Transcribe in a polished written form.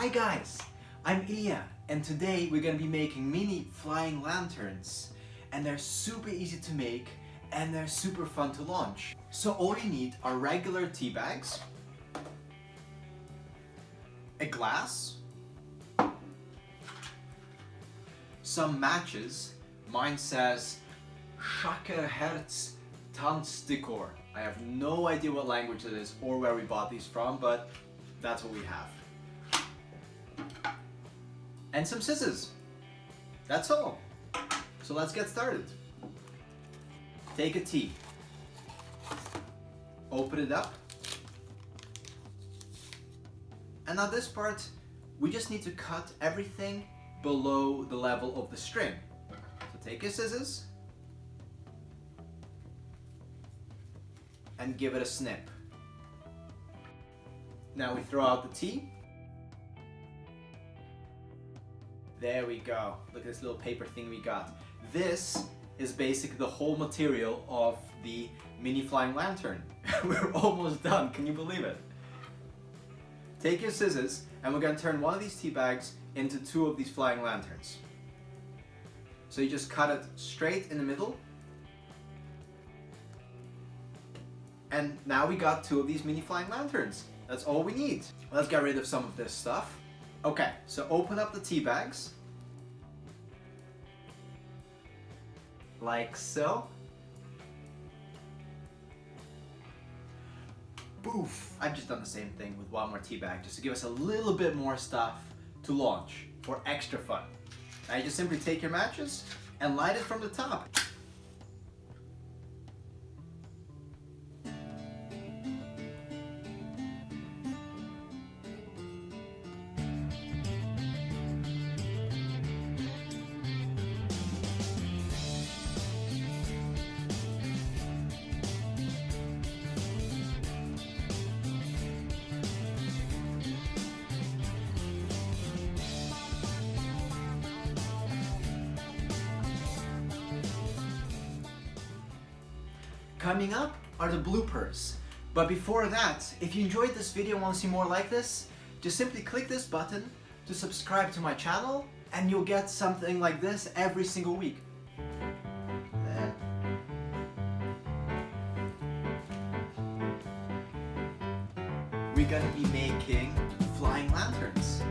Hi guys, I'm Ilya, and today we're gonna be making mini flying lanterns. And they're super easy to make and they're super fun to launch. So all you need are regular tea bags, a glass, some matches. Mine says Schacker Herz Tanzdekor. I have no idea what language it is or where we bought these from, but that's what we have. And some scissors. That's all. So let's get started. Take a tea. Open it up. And now this part, we just need to cut everything below the level of the string. So take your scissors and give it a snip. Now we throw out the tea. There we go. Look at this little paper thing we got. This is basically the whole material of the mini flying lantern. We're almost done, can you believe it? Take your scissors and we're going to turn one of these tea bags into two of these flying lanterns. So you just cut it straight in the middle. And now we got two of these mini flying lanterns. That's all we need. Let's get rid of some of this stuff. Okay, so open up the tea bags. Like so. Boof! I've just done the same thing with one more tea bag just to give us a little bit more stuff to launch for extra fun. Now you just simply take your matches and light it from the top. Coming up are the bloopers. But before that, if you enjoyed this video and want to see more like this, just simply click this button to subscribe to my channel and you'll get something like this every single week. We're gonna be making flying lanterns.